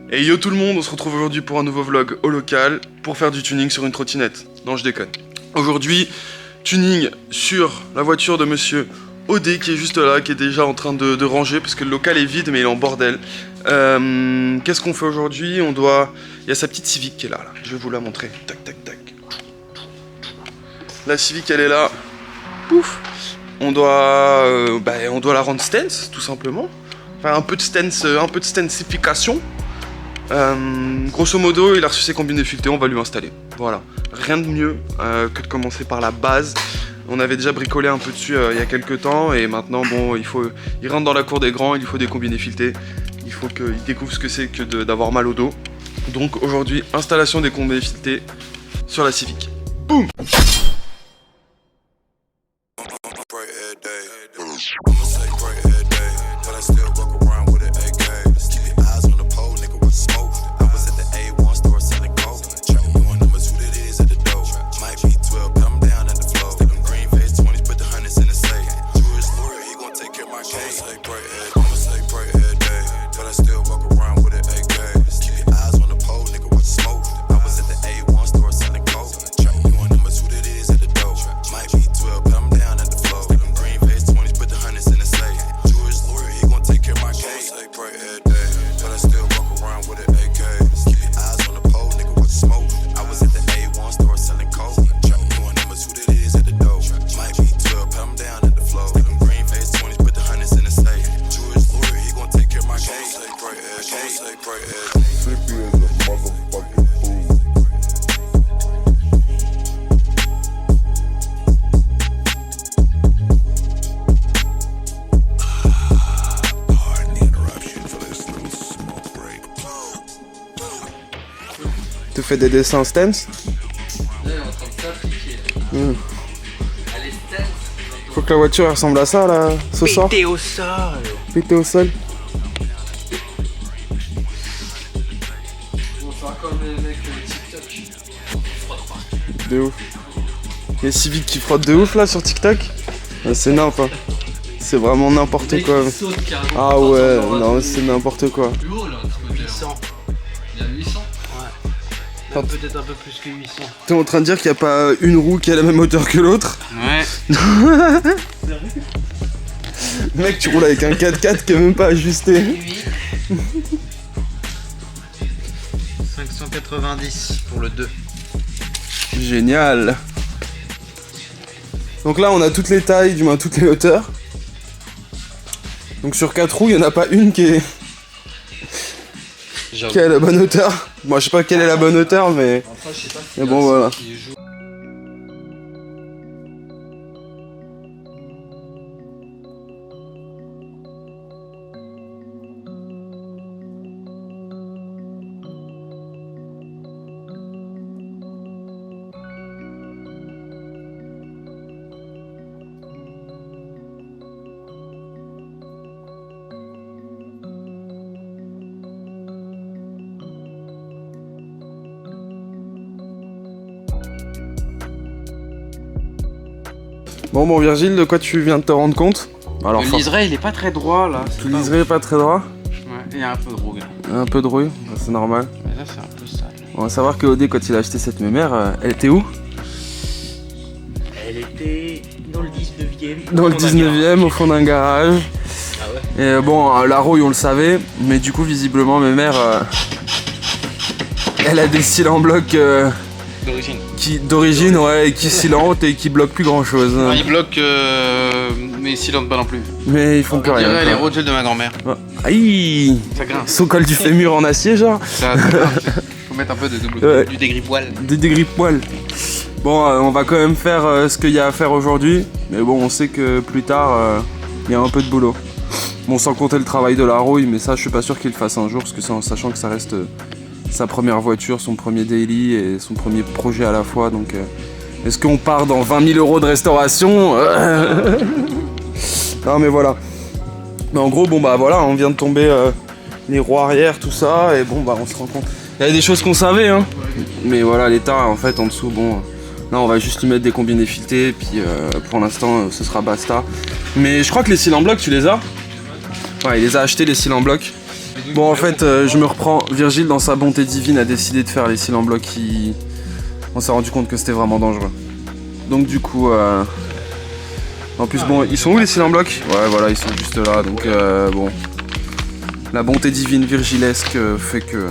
Et yo tout le monde, on se retrouve aujourd'hui pour un nouveau vlog au local pour faire du tuning sur une trottinette. Non, je déconne. Aujourd'hui, tuning sur la voiture de monsieur Odé qui est juste là, qui est déjà en train de ranger parce que le local est vide mais il est en bordel. Qu'est-ce qu'on fait aujourd'hui? Il y a sa petite Civic qui est là. Je vais vous la montrer. Tac, tac, tac. La Civic, elle est là. Pouf. On doit la rendre stance, tout simplement. Enfin, un peu de stensification. Grosso modo, il a reçu ses combines défiletées, on va lui installer. Voilà. Rien de mieux que de commencer par la base. On avait déjà bricolé un peu dessus il y a quelques temps et maintenant, bon, il rentre dans la cour des grands, il lui faut des combines défiletées. Il faut qu'il découvre ce que c'est que d'avoir mal au dos. Donc aujourd'hui, installation des combines défiletées sur la Civic. Boum! Tu fais des dessins stance? Là, il est en train de s'appliquer. Elle est stance. Faut que la voiture ressemble à ça là, ce soir. Pété au sol. Pété au sol. On va faire comme les mecs TikTok. Frotte partout. De ouf. Les Civic qui frottent de ouf là sur TikTok. C'est n'importe quoi. C'est vraiment n'importe quoi. Ah ouais, non, c'est n'importe quoi. Plus haut là, de 800. Il y a 800. Ouais. Peut-être un peu plus que 800. T'es en train de dire qu'il n'y a pas une roue qui a la même hauteur que l'autre? Ouais. Mec, tu roules avec un 4x4 qui est même pas ajusté. 590 pour le 2. Génial. Donc là, on a toutes les tailles, du moins toutes les hauteurs. Donc sur 4 roues, il n'y en a pas une qui est à la bonne hauteur. Bon, je sais pas quelle est la bonne hauteur, mais bon, voilà. Bon Virgile, de quoi tu viens de te rendre compte? Alors, le liseré il est pas très droit là. Le liseré est pas très droit? Ouais, il y a un peu de rouille. Un peu de rouille, c'est normal. Mais là c'est un peu sale. On va savoir que Odé, quand il a acheté cette mémère, elle était où? Elle était dans le 19ème. Dans le 19ème, au fond d'un garage. Ah ouais. Et bon, la rouille on le savait, mais du coup visiblement mémère, elle a des cils en bloc D'origine. ouais, qui silentent et qui bloquent plus grand chose. Ah, il bloque mais il silentent pas non plus. Mais ils font plus On rien. dirait les roadgels de ma grand-mère. Aïe, Ça grince. son col du fémur en acier genre. Ça grince. Faut mettre un peu du dégrippe-poil. Des dégrippe-poil. Bon, on va quand même faire ce qu'il y a à faire aujourd'hui. Mais bon, on sait que plus tard, il y a un peu de boulot. Bon, sans compter le travail de la rouille, mais ça, je suis pas sûr qu'il le fasse un jour, parce que c'est en sachant que ça reste sa première voiture, son premier daily et son premier projet à la fois. Donc, est-ce qu'on part dans 20 000 € de restauration? Non, mais voilà. Mais en gros, bon, bah voilà, on vient de tomber les roues arrière, tout ça, et bon, bah on se rend compte. Il y a des choses qu'on savait, hein. Mais voilà, l'état, en fait, en dessous, bon. Là, on va juste lui mettre des combines défiletées, puis pour l'instant, ce sera basta. Mais je crois que les cils en bloc, tu les as? Ouais, il les a achetés, les cils en bloc. Bon, en fait, je me reprends. Virgile, dans sa bonté divine, a décidé de faire les cils en bloc qui... On s'est rendu compte que c'était vraiment dangereux. Donc du coup... En plus, bon, ils sont où les cils en bloc? Ouais, voilà, ils sont juste là, donc bon... La bonté divine virgilesque fait que...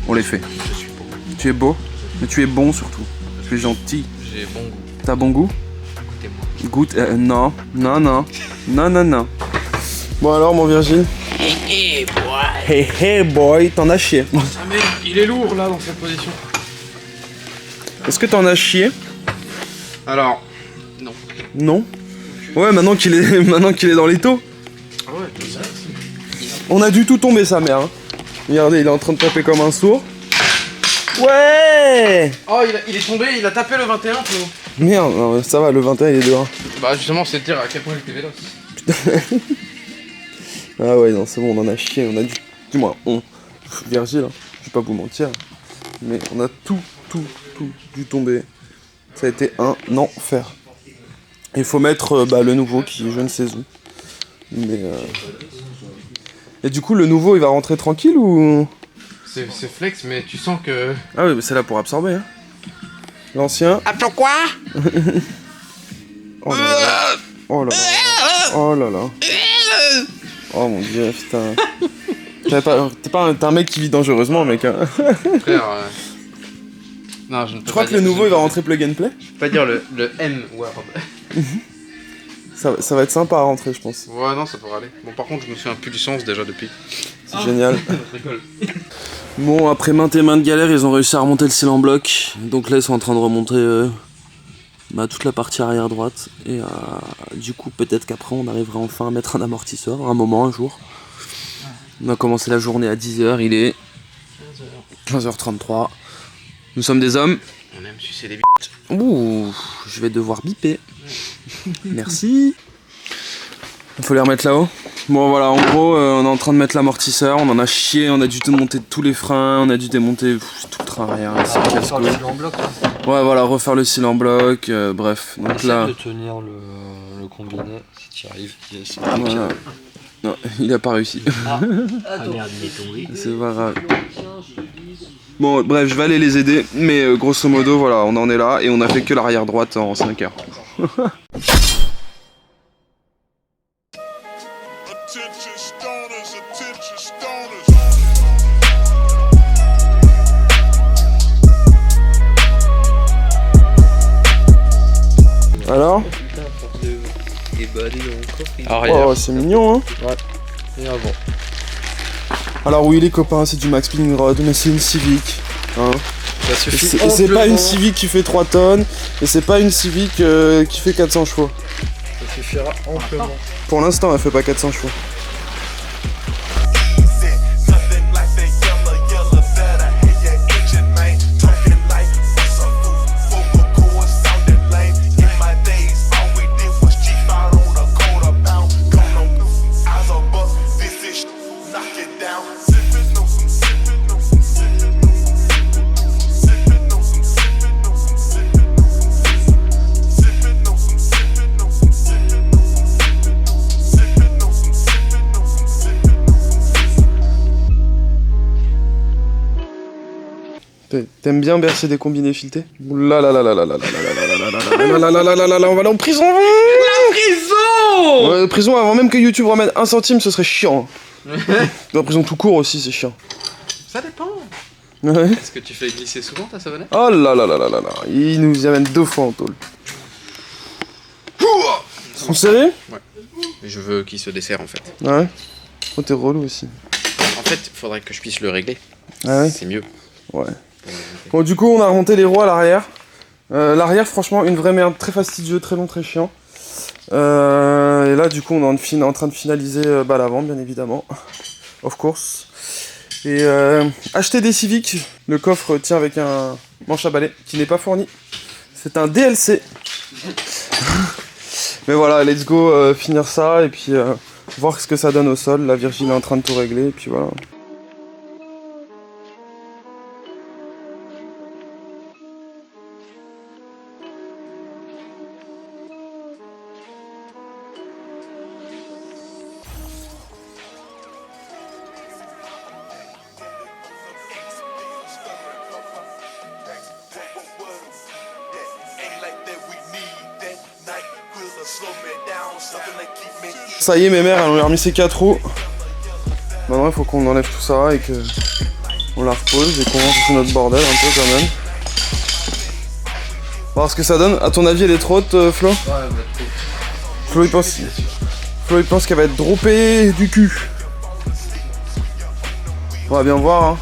On les fait. Je suis beau. Tu es beau, mais tu es bon surtout. Tu es gentil. J'ai bon goût. T'as bon goût? Écoutez-moi. Goûte... non. Non, non. Non, non, non. Bon alors, mon Virgile? Hey boy. Hey, hey, boy, t'en as chié. Ah merde, il est lourd là dans cette position. Est-ce que t'en as chié? Alors, non. Non. Ouais, maintenant qu'il est... maintenant qu'il est dans les taux. Ah ouais, c'est ça. On a dû tout tomber, sa mère. Hein. Regardez, il est en train de taper comme un sourd. Ouais. Oh, il est tombé, il a tapé le 21, Flo. Merde, non, ça va, le 21 il est dehors. Bah justement, c'est de dire à quel point il était véloce. Ah ouais, non, c'est bon, on en a chié, on a dû... Du moins, on... Virgile, hein, je vais pas vous mentir. Mais on a tout dû tomber. Ça a été un enfer. Il faut mettre le nouveau qui est je ne sais où. Mais Et du coup, le nouveau, il va rentrer tranquille ou... C'est flex, mais tu sens que... Ah oui, mais c'est là pour absorber, hein. L'ancien... Attends quoi? Oh là là. Oh là là. Oh là là. Oh mon dieu, putain. T'es un mec qui vit dangereusement, mec. Hein. Frère... Non, je ne peux Je crois pas que le dire- nouveau, il va rentrer plug and play. Je peux pas dire le M-word. Ça va être sympa à rentrer, je pense. Ouais, non, ça pourrait aller. Bon, par contre, je me souviens plus du sens déjà depuis. C'est génial. Je rigole. Bon, après maintes et maintes galères, ils ont réussi à remonter le cil en bloc. Donc là, ils sont en train de remonter toute la partie arrière droite. Et du coup, peut-être qu'après, on arrivera enfin à mettre un amortisseur, un moment, un jour. On a commencé la journée à 10h, il est 15h33. Nous sommes des hommes. On aime sucer des Ouh, je vais devoir biper. Merci. Il faut les remettre là-haut. Bon voilà, en gros, on est en train de mettre l'amortisseur, on en a chié, on a dû démonter tous les freins, on a dû démonter tout le train arrière. C'est casse-couille. Ouais, voilà, refaire le cil en bloc, bref. Donc là, de tenir le combiné si tu y arrives. Yes. voilà. Non, il a pas réussi. Ah merde, il est tombé. C'est pas grave. Bon, bref, je vais aller les aider, mais grosso modo, voilà, on en est là et on a fait que l'arrière droite en 5 heures. Attention stoners, attention stoners. Alors? Arrière. Oh, c'est mignon, hein? Et avant. Alors oui, les copains, c'est du Max Spinning Rod, mais c'est une Civic. Hein. Ça Et suffit. c'est pas une Civic qui fait 3 tonnes, et c'est pas une Civic qui fait 400 chevaux. Ça suffira amplement. Pour l'instant, elle fait pas 400 chevaux. Nothing like that yellow that I hate that engine, man. Talking like some vocal cords sounding lame. In my days, all we did was cheap out on a quarter pound. Come on, eyes are bust. This is knock it down. Sipping on some, sipping on some, sipping on some, sipping on some, sipping on some, sipping on some, sipping on some, sipping on some, sipping on some, sipping on some, sipping on some, sipping on some, sipping on some, sipping. T'aimes bien bercer des combinés filetés? Là là là là là là là là là là là là là là là là là, on va aller en prison! La prison! Ouais, prison avant même que YouTube remette 1 centime, ce serait chiant. La prison tout court aussi, c'est chiant. Ça dépend. Ouais. Est-ce que tu fais glisser souvent ta savonnette? Oh là là là là là là, il nous amène 2 fois en tôle. Ils sont serrés? Je veux qu'il se desserre en fait. Ouais. Oh, t'es relou aussi. En fait, faudrait que je puisse le régler. Ah ouais? C'est mieux. Ouais. Bon, du coup, on a remonté les roues à l'arrière. L'arrière, franchement, une vraie merde, très fastidieux, très long, très chiant. Et là, du coup, on est en train de finaliser l'avant, bien évidemment. Of course. Et acheter des Civic. Le coffre tient avec un manche à balai qui n'est pas fourni. C'est un DLC. Mais voilà, let's go finir ça et puis voir ce que ça donne au sol. La Virgile est en train de tout régler et puis voilà. Ça y est, mes mères, elles ont remis ces 4 roues. Maintenant, il faut qu'on enlève tout ça et que on la repose et qu'on range notre bordel un peu quand même. On va voir ce que ça donne. À ton avis, elle est trop haute, Flo? Ouais, bah, Flo, il pense qu'elle va être droppée du cul. On va bien voir, hein.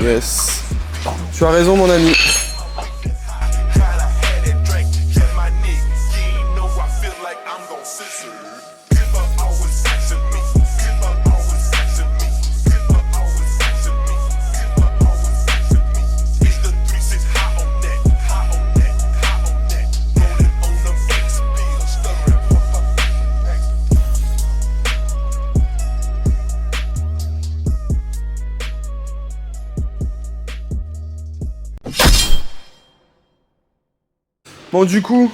Yes. Tu as raison, mon ami. Bon, du coup,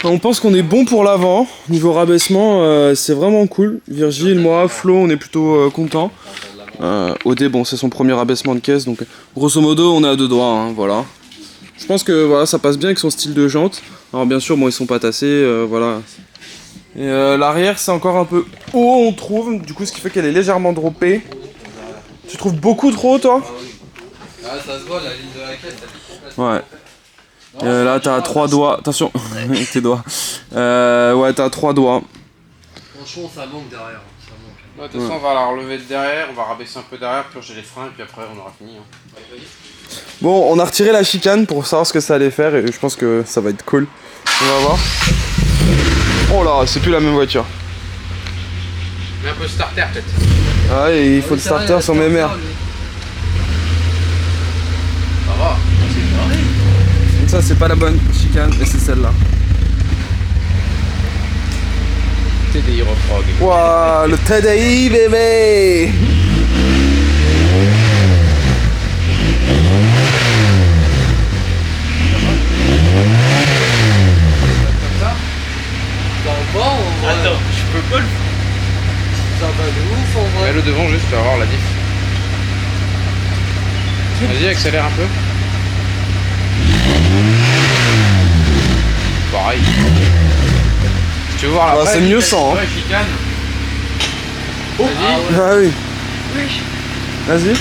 on pense qu'on est bon pour l'avant. Niveau rabaissement, c'est vraiment cool. Virgile, moi, Flo, on est plutôt contents. OD, bon, c'est son premier rabaissement de caisse, donc grosso modo, on est à 2 doigts, hein, voilà. Je pense que voilà, ça passe bien avec son style de jante. Alors bien sûr, bon, ils sont pas tassés, voilà. Et l'arrière, c'est encore un peu haut, on trouve, du coup, ce qui fait qu'elle est légèrement droppée. Tu trouves beaucoup trop haut, toi? Ah, ça se voit, la ligne de la caisse, elle est complètement... Ouais. Là t'as 3 doigts, attention, tes doigts. Ouais, t'as 3 doigts. franchement, ça manque derrière. Ça manque. De toute façon, on va la relever de derrière, on va rabaisser un peu derrière, purger les freins, et puis après, on aura fini. Hein. Bon, on a retiré la chicane pour savoir ce que ça allait faire et je pense que ça va être cool. On va voir. Oh là, c'est plus la même voiture. Mais un peu starter, peut-être. Ah, et il faut le starter sur mes mères. Ça va. Donc ça, c'est pas la bonne chicane, mais c'est celle-là. TDI Refrog. Waouh, le TDI, bébé! Attends, je peux pas le. Ça va de ouf en vrai. Mets-le devant juste pour avoir la diff. Vas-y, accélère un peu. Pareil. Si tu veux voir la Bah, vraie c'est mieux chicane, sans, hein. vraie chicane. Oh, Vas-y. Ah oui. Vas-y.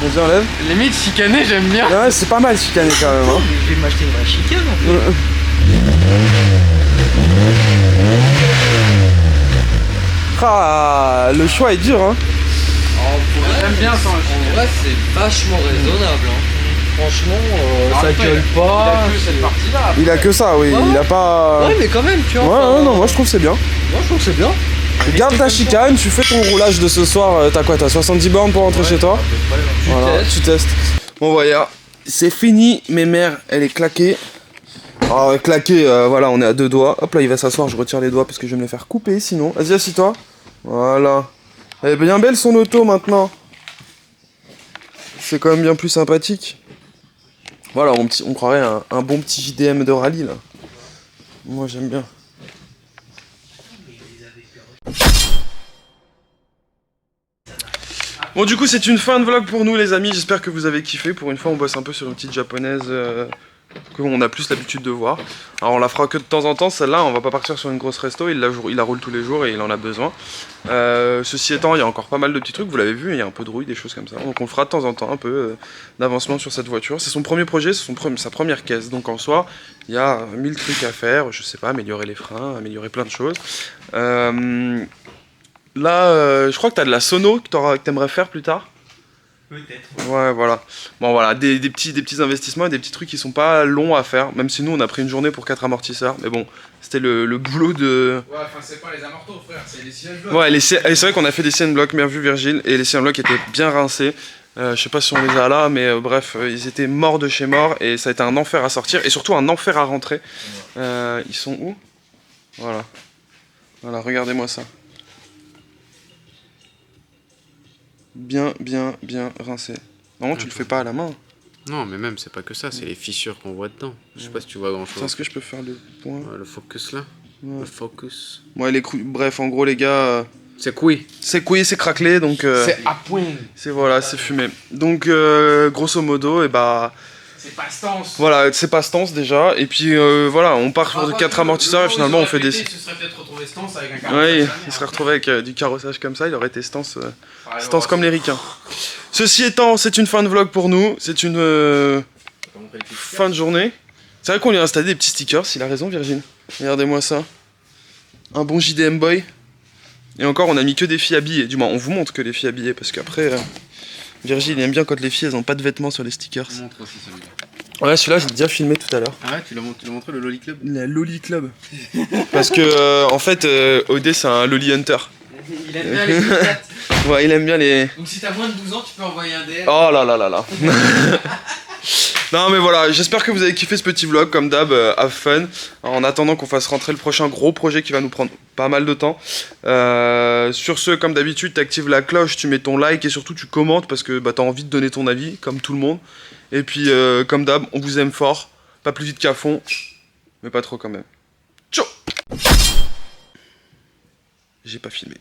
Vas-y, enlève. Limite chicané, j'aime bien. Ouais, c'est pas mal chicané quand même, hein. Je vais m'acheter une vraie chicane en fait. Ah, le choix est dur, hein. J'aime bien ça. En vrai, c'est vachement raisonnable. Hein. Franchement, ça Après, gueule il pas. a que cette partie-là. Il a que ça, oui. Ouais. Il a pas. Ouais, mais quand même, tu Ouais, vois. enfin, ouais, non, moi je trouve que c'est bien. moi je trouve que c'est bien. Garde ta chicane, tu fais ton roulage de ce soir. T'as quoi? T'as 70 bornes pour rentrer chez toi? Voilà, tu testes. Bon, voilà. C'est fini. Mes mères, elle est claquée. Alors, claquée, voilà, on est à 2 doigts. Hop là, il va s'asseoir. Je retire les doigts parce que je vais me les faire couper sinon. Vas-y, assis-toi. Voilà. Elle est bien belle son auto maintenant. C'est quand même bien plus sympathique. Voilà, on croirait un bon petit JDM de rallye là. Moi j'aime bien. Bon, du coup, c'est une fin de vlog pour nous les amis. J'espère que vous avez kiffé. Pour une fois, on bosse un peu sur une petite japonaise qu'on a plus l'habitude de voir. Alors on la fera que de temps en temps, celle-là on va pas partir sur une grosse resto, il la roule tous les jours et il en a besoin. Ceci étant, il y a encore pas mal de petits trucs, vous l'avez vu, il y a un peu de rouille, des choses comme ça. Donc on fera de temps en temps un peu d'avancement sur cette voiture. C'est son premier projet, c'est sa première caisse, donc en soi il y a 1000 trucs à faire, je sais pas, améliorer les freins, améliorer plein de choses. Là je crois que t'as de la sono que t'aimerais faire plus tard. Peut-être. Ouais, voilà. Bon, voilà, des petits investissements et des petits trucs qui sont pas longs à faire. Même si nous, on a pris une journée pour 4 amortisseurs. Mais bon, c'était le boulot de... Ouais, enfin, c'est pas les amortos, frère, c'est les sièges blocs. Ouais, c'est vrai qu'on a fait des CN blocs, bien vu Virgile. Et les CN blocs étaient bien rincés. Je sais pas si on les a là, mais bref, ils étaient morts de chez mort. Et ça a été un enfer à sortir. Et surtout un enfer à rentrer. Ils sont où? Voilà. Voilà, regardez-moi ça. Bien rincé. Normalement, tu le fais pas à la main. Non, mais même, c'est pas que ça, c'est les fissures qu'on voit dedans. Je sais pas si tu vois grand chose. Est-ce que je peux faire le point? Ouais, le focus là. Ouais. Le focus. Ouais, bref, en gros, les gars, C'est couille. C'est couillé, c'est craquelé, donc C'est à point. c'est voilà, c'est fumé. Donc grosso modo, et bah C'est pas stance. voilà, c'est pas stance déjà. Et puis voilà, on part sur 4 amortisseurs et finalement on fait des. Ce serait peut-être retrouvé stance avec un carreau. Ouais, il serait retrouvé avec du carrossage comme ça, il aurait été stance comme les ricains. Ceci étant, c'est une fin de vlog pour nous, c'est une fin de journée. C'est vrai qu'on lui a installé des petits stickers, il a raison Virgile. Regardez-moi ça. Un bon JDM Boy. Et encore, on a mis que des filles habillées. Du moins, on vous montre que les filles habillées, parce qu'après, Virgile il aime bien quand les filles elles ont pas de vêtements sur les stickers. Je montre aussi celui-là. Ouais, celui-là, j'ai déjà filmé tout à l'heure. Ah ouais, tu l'as montré le Loli Club. La Loli Club. Parce que, en fait, OD c'est un Loli Hunter. Il aime bien les petites. Ouais, il aime bien les. Donc si t'as moins de 12 ans, tu peux envoyer un DM. Oh là là là là. Non mais voilà, j'espère que vous avez kiffé ce petit vlog comme d'hab, have fun. En attendant qu'on fasse rentrer le prochain gros projet qui va nous prendre pas mal de temps. Sur ce, comme d'habitude, t'actives la cloche, tu mets ton like et surtout tu commentes parce que bah, t'as envie de donner ton avis, comme tout le monde. Et puis comme d'hab, on vous aime fort, pas plus vite qu'à fond, mais pas trop quand même. Ciao. J'ai pas filmé.